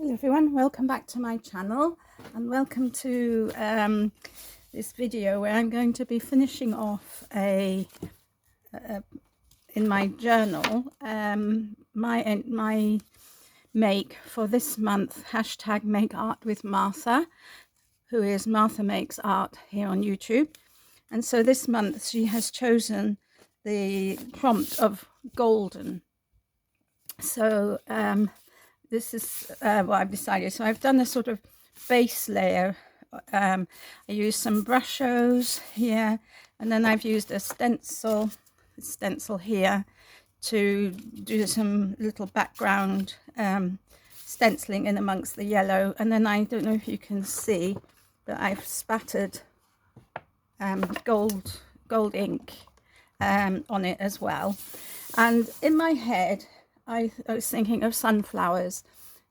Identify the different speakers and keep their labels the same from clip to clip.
Speaker 1: Hello everyone, welcome back to my channel and welcome to this video where I'm going to be finishing off in my journal my make for this month, hashtag Make Art with Martha, who is Martha Makes Art here on YouTube. And so this month she has chosen the prompt of golden. So this is what I've decided. So I've done a sort of base layer. I used some Brushos here, and then I've used a stencil here to do some little background stenciling in amongst the yellow. And then I don't know if you can see, but I've spattered gold ink on it as well. And in my head, I was thinking of sunflowers,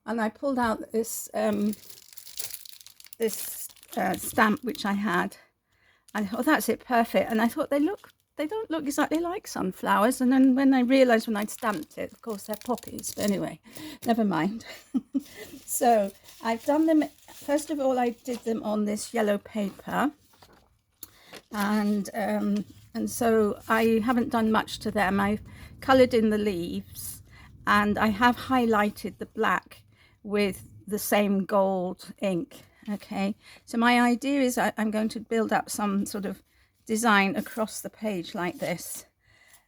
Speaker 1: and I pulled out this stamp which I had, and I thought, that's it, perfect. And I thought they don't look exactly like sunflowers. And then when I realized when I'd stamped it, of course they're poppies, but anyway, never mind. So I've done them, first of all I did them on this yellow paper, and so I haven't done much to them. I've colored in the leaves, and I have highlighted the black with the same gold ink. Okay, so my idea is I'm going to build up some sort of design across the page like this.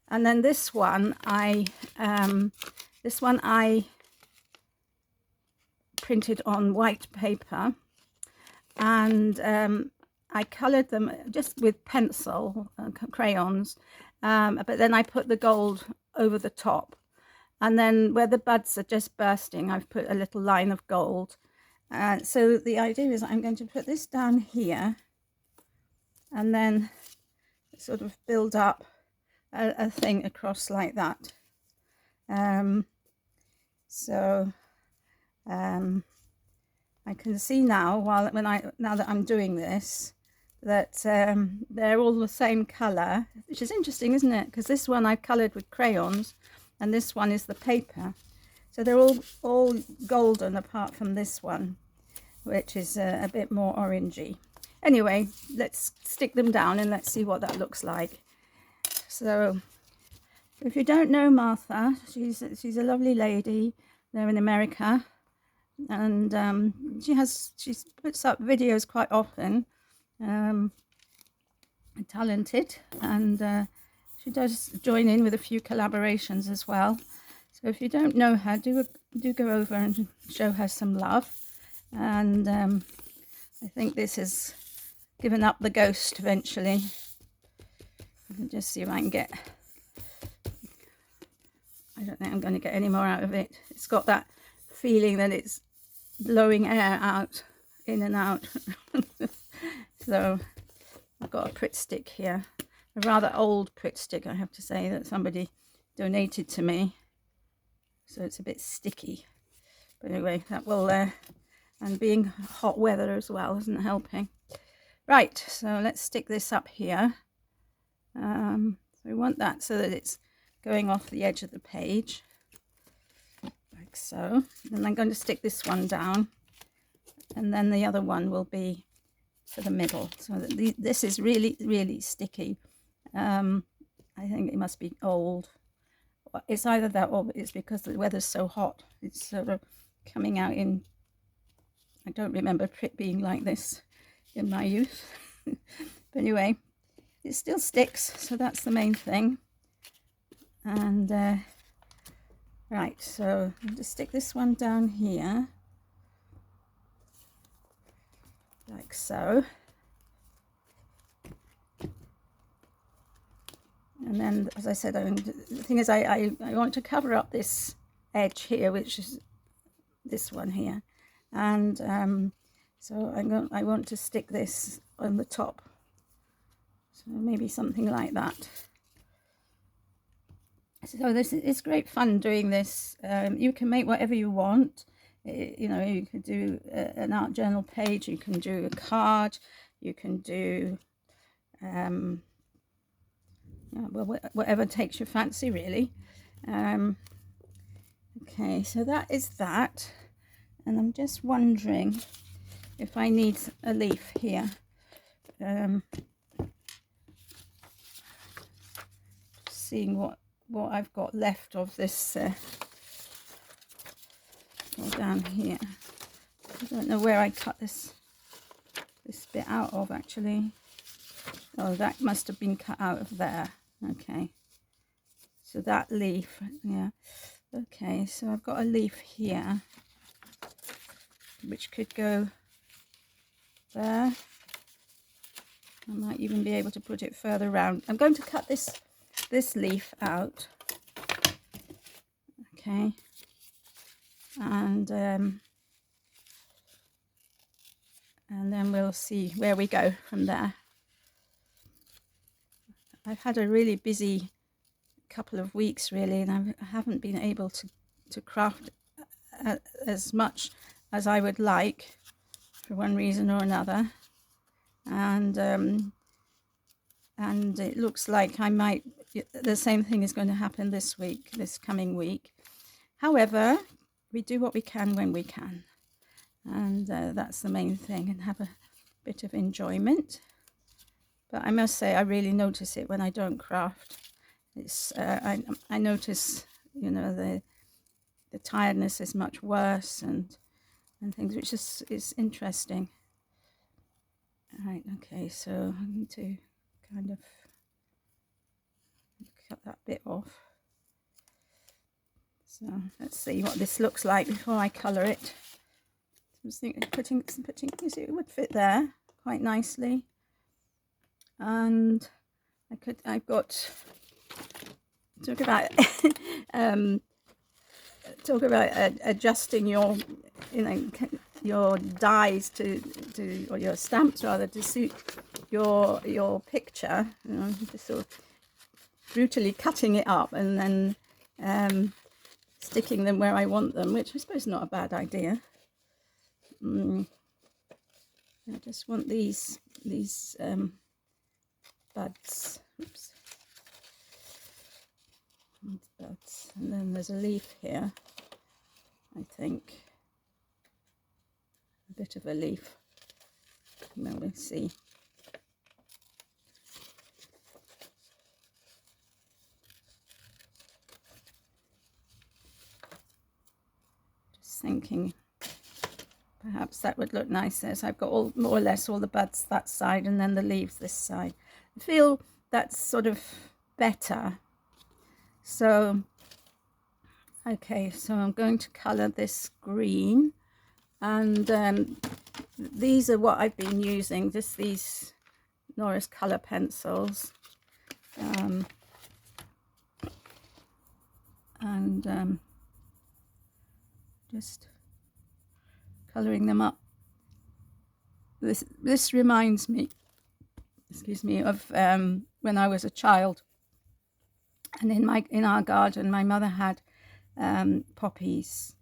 Speaker 1: And then this one I printed on white paper, and I colored them just with pencil, crayons, but then I put the gold over the top. And then where the buds are just bursting, I've put a little line of gold. So the idea is I'm going to put this down here and then sort of build up a thing across like that. I can see now, now that I'm doing this, that they're all the same color, which is interesting, isn't it? Because this one I colored with crayons, and this one is the paper, so they're all golden apart from this one, which is a bit more orangey. Anyway, let's stick them down and let's see what that looks like. So if you don't know Martha, she's a lovely lady. They're in America, and she puts up videos quite often. Talented, and she does join in with a few collaborations as well. So if you don't know her, do go over and show her some love. And I think this has given up the ghost eventually. Let me just see if I can get, I don't think I'm going to get any more out of it. It's got that feeling that it's blowing air out, in and out. So I've got a Pritt stick here, a rather old Pritt stick, I have to say, that somebody donated to me, so it's a bit sticky. But anyway, that will and being hot weather as well isn't helping. Right, so let's stick this up here. So we want that so that it's going off the edge of the page, like so. And I'm going to stick this one down, and then the other one will be for the middle. So that this is really sticky. I think it must be old. It's either that or it's because the weather's so hot. It's sort of coming out in, I don't remember Pritt being like this in my youth. But anyway, it still sticks, so that's the main thing. And right, so I'll just stick this one down here, like so. And then, as I said, the thing is I want to cover up this edge here, which is this one here. And so I want to stick this on the top. So maybe something like that. So it's great fun doing this. You can make whatever you want. You know, you could do an art journal page, you can do a card, you can do well, whatever takes your fancy, really. Okay, so that is that. And I'm just wondering if I need a leaf here. Seeing what I've got left of this down here. I don't know where I cut this bit out of, actually. Oh, that must have been cut out of there. Okay, so that leaf, yeah. Okay, so I've got a leaf here which could go there. I might even be able to put it further around. I'm going to cut this leaf out. Okay, and then we'll see where we go from there. I've had a really busy couple of weeks, really, and I haven't been able to craft as much as I would like for one reason or another, and it looks like the same thing is going to happen this coming week. However, we do what we can when we can, and that's the main thing, and have a bit of enjoyment. But I must say, I really notice it when I don't craft. It's I notice, you know, the tiredness is much worse, and things, which is interesting. Right, okay, so I need to kind of cut that bit off. So let's see what this looks like before I colour it. I was thinking putting, you see, it would fit there quite nicely. And I've got, talk about adjusting your, you know, your dies or your stamps rather, to suit your picture. You know, just sort of brutally cutting it up and then sticking them where I want them, which I suppose is not a bad idea. I just want these buds. Oops. Buds. And then there's a leaf here, I think. A bit of a leaf. And then we'll see. Just thinking perhaps that would look nicer. So I've got more or less all the buds that side and then the leaves this side. I feel that's sort of better. So, okay, so I'm going to colour this green, and these are what I've been using, just these Norris colour pencils, just colouring them up. This reminds me, excuse me, of when I was a child, and in our garden my mother had poppies,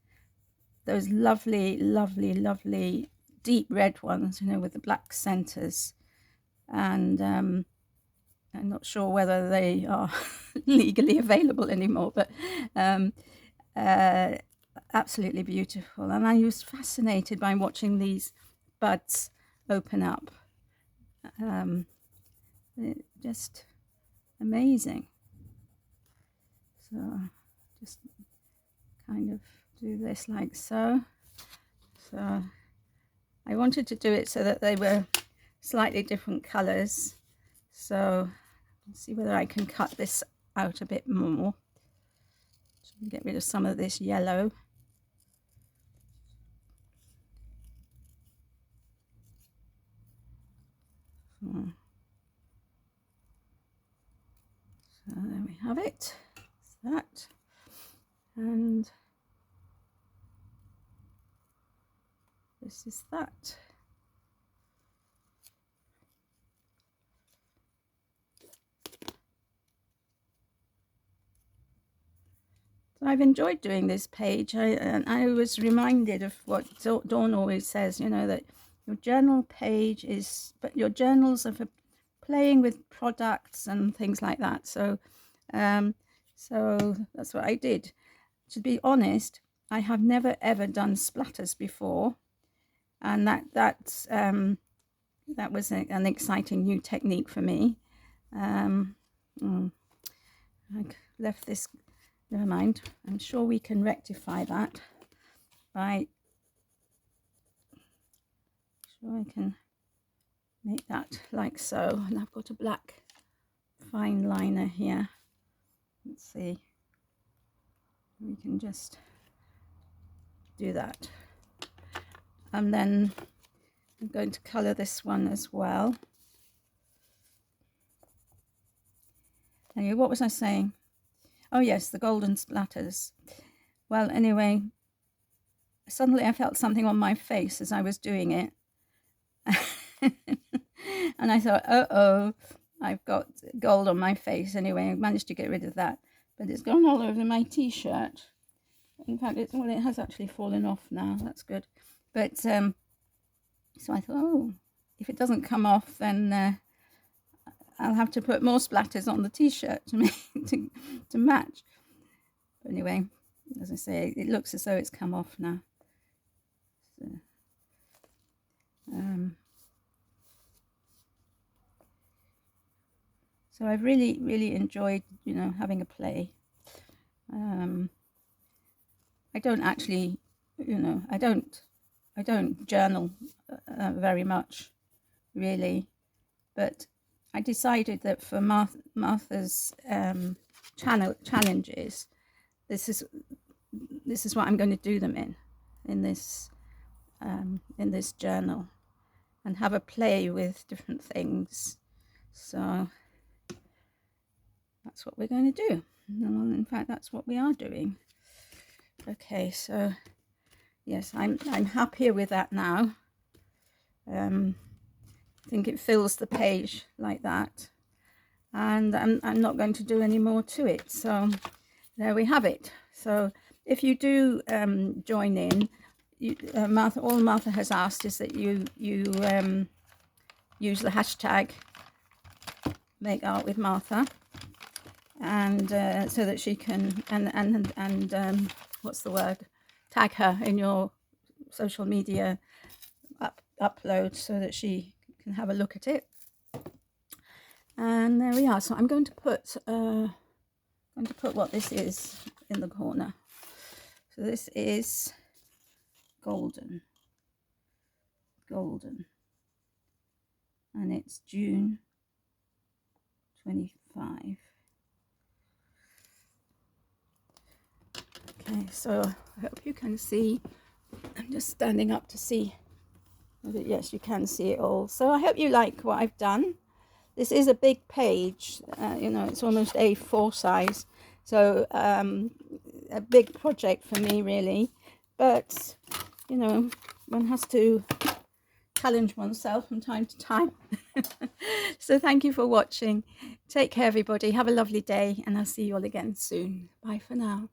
Speaker 1: those lovely deep red ones, you know, with the black centres, and I'm not sure whether they are legally available anymore, but absolutely beautiful. And I was fascinated by watching these buds open up. Just amazing. So just kind of do this like so. So I wanted to do it so that they were slightly different colours. So let's see whether I can cut this out a bit more. Get rid of some of this yellow. So there we have it. That's that. And this is that. So I've enjoyed doing this page. I was reminded of what Dawn always says, you know, that your journal page is, but your journals are for playing with products and things like that. So so that's what I did. To be honest, I have never ever done splatters before, and that was an exciting new technique for me. I left this, never mind. I'm sure we can rectify that by, sure I can make that like so. And I've got a black fine liner here. Let's see, we can just do that. And then I'm going to colour this one as well. Anyway, what was I saying? Oh yes, the golden splatters. Well, anyway, suddenly I felt something on my face as I was doing it. And I thought, uh-oh, I've got gold on my face. Anyway, I managed to get rid of that. But it's gone all over my t-shirt. In fact, it has actually fallen off now. That's good. But, so I thought, oh, if it doesn't come off, then I'll have to put more splatters on the t-shirt to match. But anyway, as I say, it looks as though it's come off now. So I've really enjoyed, you know, having a play. I don't actually, you know, I don't journal very much, really, but I decided that for Martha's challenges, this is what I'm going to do them in this journal, and have a play with different things. So that's what we're going to do. Well, in fact, that's what we are doing. Okay, so yes, I'm happier with that now. I think it fills the page like that, and I'm not going to do any more to it. So there we have it. So if you do join in, Martha, all Martha has asked is that you use the hashtag Make Art with Martha, and so that she can and what's the word, tag her in your social media upload, so that she can have a look at it. And there we are. So I'm going to put what this is in the corner. So this is golden, and it's June 25. Okay, so I hope you can see. I'm just standing up to see. Yes, you can see it all. So I hope you like what I've done. This is a big page, you know, it's almost A4 size. So a big project for me, really. But, you know, one has to challenge oneself from time to time. So thank you for watching. Take care, everybody. Have a lovely day, and I'll see you all again soon. Bye for now.